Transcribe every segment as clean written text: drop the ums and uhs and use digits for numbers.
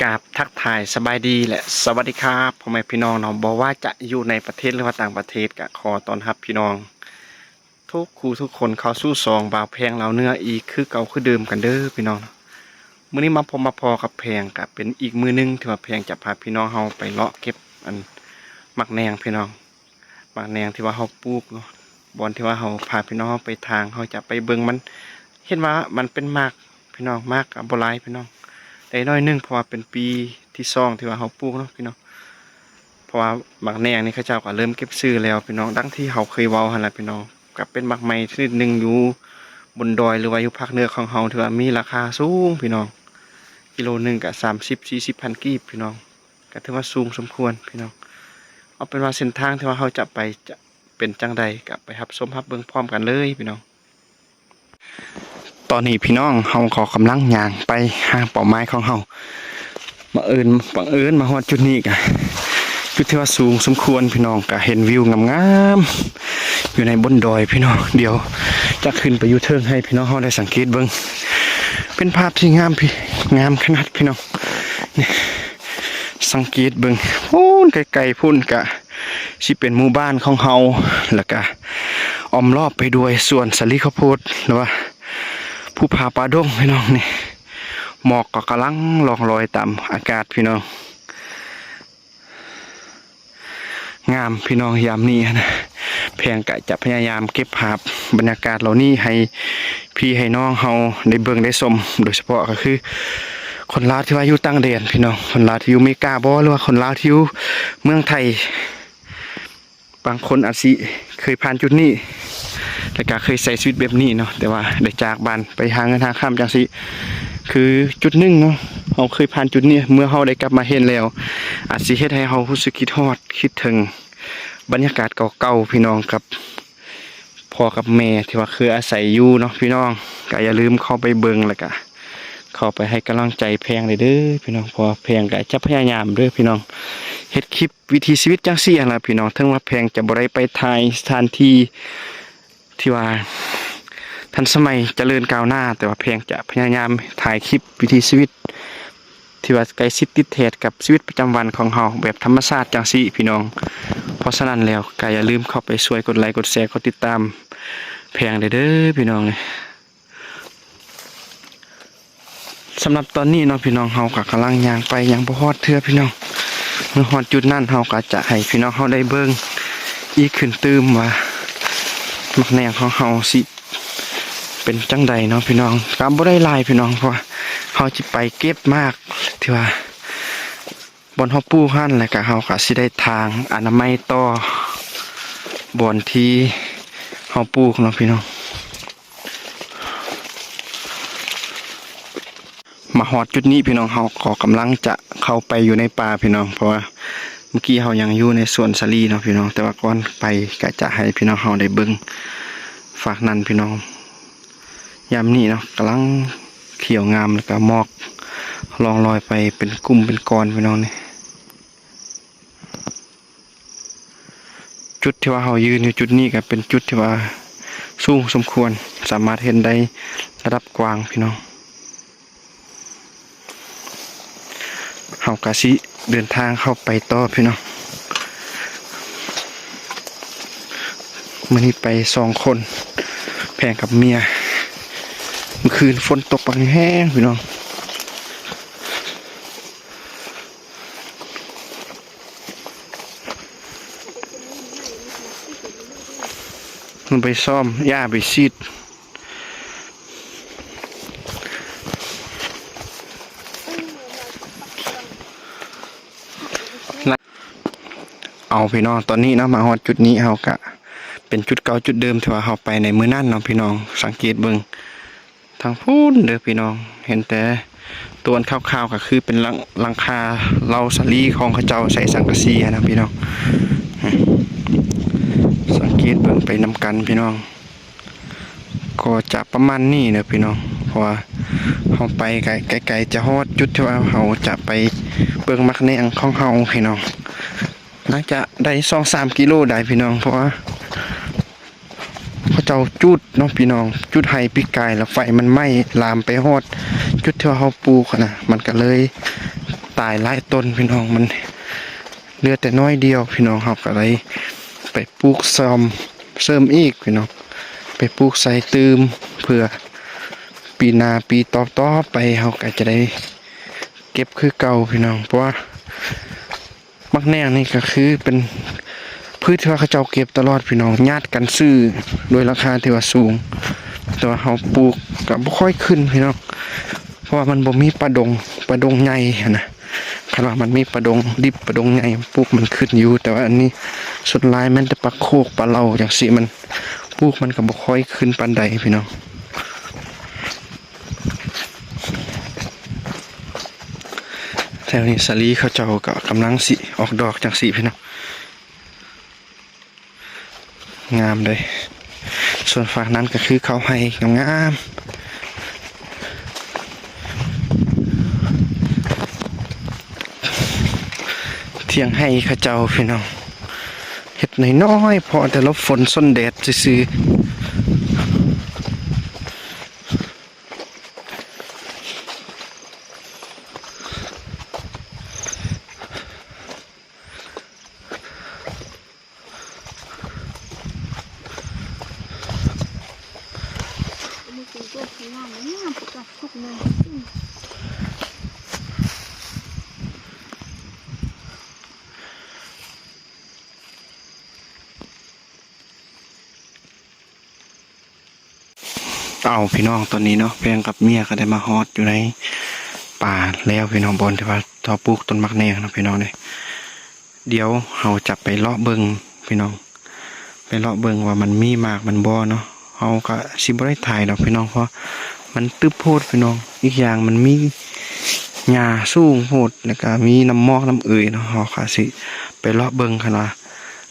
กราบทักทายสบายดีและสวัสดีครับพ่อแม่พี่น้องเนาะบอกว่าจะอยู่ในประเทศหรือว่าต่างประเทศก็ขอต้อนรับพี่น้องทุกครูทุกคนเข้าสู่ซองบ่าวแพงเราเนื้ออีกคือเก่าคือเดิมกันเด้อพี่น้องมื้อนี้มาพบมาพอกับแพงก็เป็นอีกมื้อนึงที่ว่าแพงจะพาพี่น้องเฮาไปเลาะเก็บอันมักแนงพี่น้องมักแนงที่ว่าเฮาปลูกเนาะบอนที่ว่าเฮาพาพี่น้องเฮาไปทางเฮาจะไปเบิ่งมันเห็นว่ามันเป็นมากพี่น้องมากบ่หลายพี่น้องได้น้อยนึงเพราะว่าเป็นปีที่สองที่ว่าเฮาปลูกเนาะพี่น้องเพราะว่ามักแนงนี่เขาเจ้าก็เริ่มเก็บซื้อแล้วพี่น้องดังที่เฮาเคยเว้าหั่นล่ะพี่น้องก็เป็นมักใหม่ชนิดนึงอยู่บนดอยหรือว่าอยู่ภาคเหนือของเฮาที่ว่ามีราคาสูงพี่น้องกิโลนึงก็30-40พันกีบพี่น้องก็ถือว่าสูงสมควรพี่น้องเอาเป็นว่าเส้นทางที่ว่าเฮาจะไปจะเป็นจังใดก็ไปรับชมรับเบิ่งพร้อมกันเลยพี่น้องตอนนี้พี่น้องเฮาขอกำลังย่างไปหาเป้าหมายของเฮาบังเอิญมาฮอดจุดนี้ก็จุดที่ว่าสูงสมควรพี่น้องก็เห็นวิวงามๆอยู่ในบนดอยพี่น้องเดี๋ยวจะขึ้นไปอยู่เทิงให้พี่น้องเฮาได้สังเกตเบิ่งเป็นภาพที่งามงามขนาดพี่น้องนี่สังเกตเบิ่งพูนไกลๆพุ่นก็สิเป็นหมู่บ้านของเฮาแล้วก็อ้อมรอบไปด้วยสวนสาลีข้าวโพดหรือว่าภูผาป่าดงพี่น้องนี่หมอกก็กำลังล่องลอยตามอากาศพี่น้องงามพี่น้องยามนี้นะแพงกะจะพยายามเก็บภาพบรรยากาศเหล่านี้ให้พี่ให้น้องเฮาได้เบิ่งได้ชมโดยเฉพาะก็คือคนลาวที่ว่าอยู่ต่างแดนพี่น้องคนลาวที่อยู่อเมริกาบ่หรือว่าคนลาวที่อยู่เมืองไทยบางคนอาจสิเคยผ่านจุดนี้แต่ก็เคยใช้ชีวิตแบบนี้เนาะแต่ว่าได้จากบ้านไปหาเงินหาค่ำจังสิคือจุดหนึ่งเนาะเราเคยผ่านจุดนี้เมื่อเราได้กลับมาเห็นแล้วอาจสิเฮ็ดให้เรารู้สึกคิดฮอดคิดถึงบรรยากาศเก่าๆพี่น้องกับพ่อกับแม่ที่ว่าเคยอาศัยอยู่เนาะพี่น้องก็อย่าลืมเข้าไปเบิ่งแล้วก็เข้าไปให้กำลังใจแพงเลยเด้อพี่น้องพอแพงก็จะพยายามเด้อพี่น้องเฮ็ดคลิปวิถีชีวิตจังซี่ล่ะพี่น้องถึงว่าแพงจะบ่ได้ไปถ่ายสถานที่ที่ว่าทันสมัยเจริญก้าวหน้าแต่ว่าแพงจะพยายามถ่ายคลิปวิถีชีวิตที่ว่าใกล้ชิดติดแทนกับชีวิตประจำวันของเฮาแบบธรรมชาติจังซี่พี่น้องเพราะฉะนั้นแล้วก็อย่าลืมเข้าไปช่วยกดไลค์กดแชร์กดติดตามแพงเด้อพี่น้องสำหรับตอนนี้เนาะพี่น้องเฮาก็กำลังย่างไปยังบ่ฮอดเทื่อพี่น้องเมื่อฮอดจุดนั้นเฮาก็จะให้พี่น้องเฮาได้เบิ่งอีกขึ้นตื่มว่ามักแนงของเฮาสิเป็นจังใดเนาะพี่น้องก็บ่ได้หลายพี่น้องเพราะเฮาสิไปเก็บมากที่ว่าบอนเฮาปลูกหั่นแล้วก็เฮาก็สิได้ทางอนามัยต่อบอนที่เฮาปลูกเนาะพี่น้องมาฮอดจุดนี้พี่น้องเฮาก็กำลังจะเข้าไปอยู่ในป่าพี่น้องเพราะว่าเมื่อกี้เฮายังอยู่ในสวนสาลีเนาะพี่น้องแต่ว่าก่อนไปก็จะให้พี่น้องเฮาได้เบิ่งฝากนั้นพี่น้องยามนี้เนาะกำลังเขียวงามแล้วก็หมอกลองลอยไปเป็นกลุ่มเป็นก้อนพี่น้องนี่จุดที่ว่าเฮายืนอยู่จุดนี้ก็เป็นจุดที่ว่าสูงสมควรสามารถเห็นได้ระดับกว้างพี่น้องเฮากะสิเดินทางเข้าไปต่อพี่น้องมื้อนี้ไป2คนแพงกับเมียเมื่อคืนฝนตกปังแห้งพี่น้องมันไปซ่อมหญ้าไปซีดเอาพี่น้องตอนนี้นะมาฮอดจุดนี้เฮากะเป็นจุดเก่าจุดเดิมที่ว่าเฮาไปในมื้อนั้นเนาะพี่น้องสังเกตเบิ่งทางพูนเด้อพี่น้องเห็นแต่ตัวคร่าวๆก็คือเป็นหลังคาเหลาสาลีของเขาเจ้าใส่สังกะสีนะพี่น้องสังเกตเบิ่งไปนำกันพี่น้องก็จะประมาณนี้เด้อพี่น้องเพราะว่าเฮาไปไกลๆจะฮอดจุดที่ว่าเฮาจะไปเบิ่งมักแนงของเฮาพี่น้องน่าจะได้2-3 กิโลได้พี่น้องเพราะว่าเขาเจ้าจุดเนาะพี่น้องจุดไห้ปีกายแล้วไฟมันไหม้ลามไปฮอดจุดที่เฮาปลูกนะมันก็เลย ตายหลายต้นพี่น้องมันเหลือแต่น้อยเดียวพี่น้องครับอะไรไปปลูกเสริมอีกพี่น้องไปปลูกใส่ตืมเพื่อปีหน้าปีต่อไปเขาก็จะได้เก็บคือเก่าพี่น้องเพราะว่ามักแนงนี่ก็คือเป็นพืชที่ว่าเขาเจ้าเก็บตลอดพี่น้องญาติกันซื้อโดยราคาที่ว่าสูงแต่ว่าเขาปลูกก็บ่ค่อยขึ้นพี่น้องเพราะว่ามันบ่มีปลาดงใหญ่นะคันว่ามันมีปลาดงดิบปลาดงใหญ่ปลูกมันขึ้นอยู่แต่ว่าอันนี้สุดท้ายมันจะปลาโคกปลาเหลาจังซี่มันปลูกมันก็บ่ค่อยขึ้นปานใดพี่น้องแถวนี้สาลีเขาเจ้าก็กำลังสิออกดอกจังซี่พี่น้องงามเลยส่วนฝั่งนั้นก็คือเขาให้งามเที่ยงให้เขาเจ้าพี่น้องเห็ดน้อยๆพอแต่ลบฝนส้นแดดซื่อเอาพี่น้องตอนนี้เนาะแพงกับเมียก็ได้มาฮอดอยู่ในป่าแล้วพี่น้องบนที่ว่าทอปลูกต้นมักแนงนะพี่น้องเลยเดี๋ยวเราจะไปเลาะเบิงพี่น้องไปเลาะเบิงว่ามันมีมากมันบ่เนาะเราก็สิบ่ได้ถ่ายดอกพี่น้องเพราะมันตึบโพดพี่น้องอีกอย่างมันมีหญ้าสูงโพดแล้วก็มีน้ำมอกน้ำเอ่ยเนาะเราก็สิไปเลาะเบิงกันว่า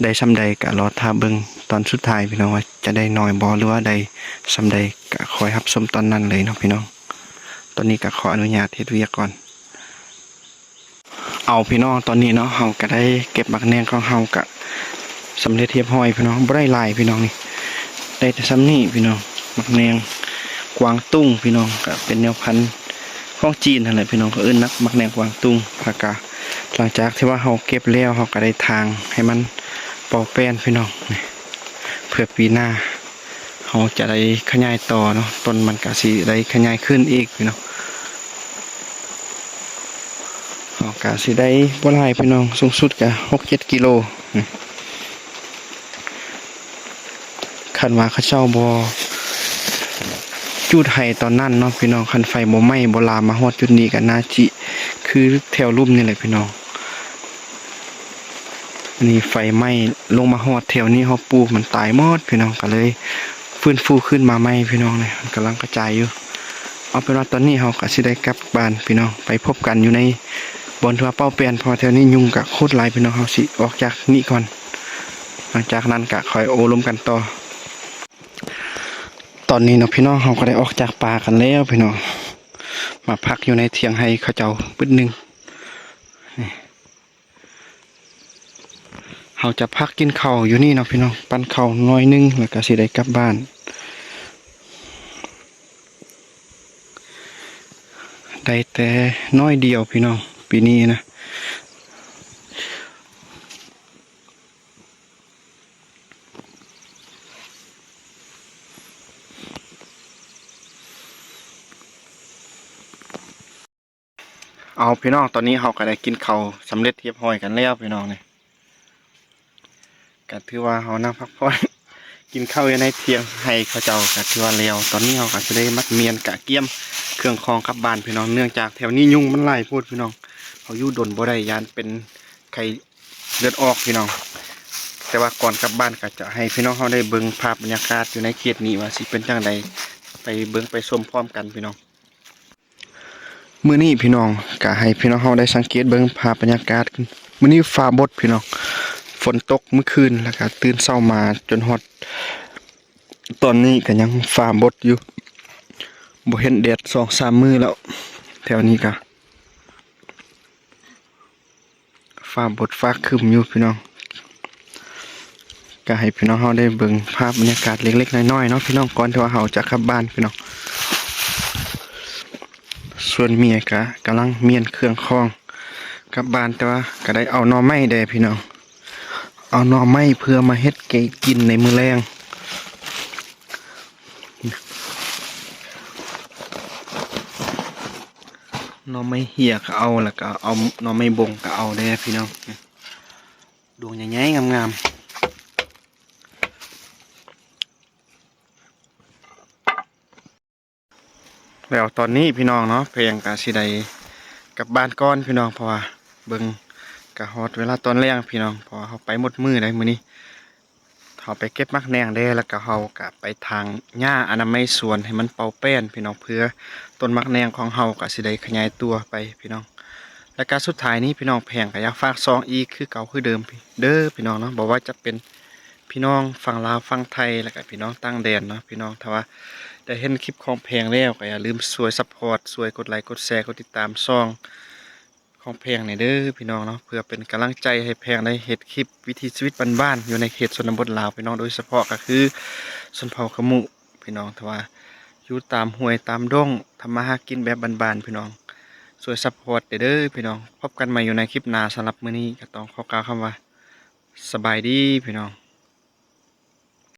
ได้ซำใดก็รอท่าเบิงตอนสุดท้ายพี่น้องว่าจะได้น้อยบ่หรือว่าได้ซำใดก็คอยรับชมตอนนั้นเลยเนาะพี่น้องตอนนี้ก็ขออนุญาตเฮ็ดเวียกก่อนเอาพี่น้องตอนนี้เนาะเฮาก็ได้เก็บมักแนงของเฮาก็สำเร็จเรียบร้อยพี่น้องบ่ได้หลายพี่น้องนี่ได้แต่ซ้ำนี้พี่น้องมักแนงกวางตุ้งพี่น้องก็เป็นแนวพันธุ์ของจีนนั่นแหละพี่น้องก็เอิ้นนักมักแนงกวางตุ้งภาคาหลังจากที่ว่าเฮาเก็บแล้วเฮาก็ได้ทางให้มันเป่าแป้นพี่น้องเพื่อปีหน้าเราจะได้ขยายต่อเนาะต้นมันก็สิได้ขยายขึ้นอีกพี่น้องเราก็สิได้บ่หลายพี่น้องสูงสุดก็6-7 กิโลคันว่าเขาเจ้าบ่จุดไห้ตอนนั้นเนาะพี่น้องคันไฟบ่ไหม้บ่ลามมาฮอดจุดนี้ก็น่าจิคือแถวลุ่มนี่แหละพี่น้องนี่ไฟไหม้ลงมาฮอดแถวนี้เฮาปลูกมันตายหมดพี่น้องก็เลยฟื้นฟูขึ้นมาใหม่พี่น้องเนี่ยมันกำลังกระจายอยู่เอาเป็นว่าตอนนี้เฮาก็สิได้กลับบ้านพี่น้องไปพบกันอยู่ในบอนทัวเป้าเปลี่ยนพอแถวนี้ยุงก็โคตรหลายพี่น้องเฮาสิออกจากนี่ก่อนหลังจากนั้นก็คอยโอลมกันต่อตอนนี้เนาะพี่น้องเฮาก็ได้ออกจากป่ากันแล้วพี่น้องมาพักอยู่ในเถียงให้เขาเจ้าปึ๊ดนึงเราจะพักกินข้าวอยู่นี่เนาะพี่น้องปั้นข้าวน้อยนึงแล้วก็สิได้กลับบ้านได้แต่น้อยเดียวพี่น้องปีนี้นะเอาพี่น้องตอนนี้เราก็ได้กินข้าวสำเร็จเรียบร้อยกันแล้วพี่น้องเนี่ยก็ถือว่าเรานั่งพักผ่อนกินข้าวอยู่ในเถียงให้เขาเจ้าก็ถือว่าแล้วตอนนี้เราก็จะได้มัดเมียนกะเกี้ยมเครื่องคองกลับบ้านพี่น้องเนื่องจากแถวนี้ยุงมันไล่พูดพี่น้องเขาอยู่ดนบ่ได้ยานเป็นไข้เลือดออกพี่น้องแต่ว่าก่อนกลับบ้านก็จะให้พี่น้องเขาได้เบิ่งภาพบรรยากาศอยู่ในเขตนี้ว่าสิเป็นจังใดไปเบิ่งไปชมพร้อมกันพี่น้องมื้อนี้พี่น้องก็ให้พี่น้องเขาได้สังเกตเบิ่งภาพบรรยากาศมื้อนี้ฟ้าบดพี่น้องฝนตกเมื่อคืนแล้วก็ตื่นเช้ามาจนฮอดตอนนี้ก็ยังฟ้าบดอยู่บ่เห็นแดด2-3 มื้อแล้วแถวนี้ก็ฟ้าบดฟ้าครึ้มอยู่พี่น้องก็ให้พี่น้องเฮาได้เบิ่งภาพบรรยากาศเล็กๆน้อยๆเนาะพี่น้องก่อนที่ว่าเฮาจะกลับบ้านพี่น้องส่วนเมียก็กำลังเมียนเครื่องคอง กลับบ้านแต่ว่าก็ได้เอาหน่อไม้ได้พี่น้องเอาหน่อไม้เพื่อมาเฮ็ดแกงกินในมื้อแลงหน่อไม้เหี่ยก็เอาแล้วก็เอาหน่อไม้บงก็เอาได้พี่น้องดวงใหญ่ๆงามๆแล้วตอนนี้พี่น้องเนาะเพลงก็สิได้กลับบ้านก่อนพี่น้องเพราะว่าเบิ่งก็ฮอดเวลาตอนแลงพี่น้องเพอเฮาไปหมดมื้อได้มื้อนี้เฮาไปเก็บมักแนงได้แล้วก็เฮาก็ไปทางหญ้าอนามัยสวนให้มันเป่าแป้นพี่น้องเพื่อต้นมักแนงของเฮาก็สิได้ขยายตัวไปพี่น้องและการสุดท้ายนี้พี่น้องแพงก็อยากฝากซองอีกคือเก่าคือเดิมพี่เด้อพี่น้องเนาะบอกว่าจะเป็นพี่น้องฝั่งลาวฝั่งไทยแล้วก็พี่น้องต่างแดนเนาะพี่น้องถ้าว่าได้เห็นคลิปของแพงแล้วก็อย่าลืมช่วยซัพพอร์ตช่วยกดไลค์กดแชร์กดติดตามซองของแพงในเด้อพี่น้องเนาะเพื่อเป็นกำลังใจให้แพงได้เห็นคลิปวิถีชีวิตบ้านๆอยู่ในเขตชนบทลาวพี่น้องโดยเฉพาะก็คือชนเผ่าขมุพี่น้องถ้าว่าอยู่ตามห้วยตามดงทำมาหากินแบบบ้านๆพี่น้องช่วยซัพพอร์ตเด้อพี่น้องพบกันใหม่อยู่ในคลิปหน้าสำหรับมื้อนี้ก็ต้องขอกล่าวคำว่าสบายดีพี่น้อง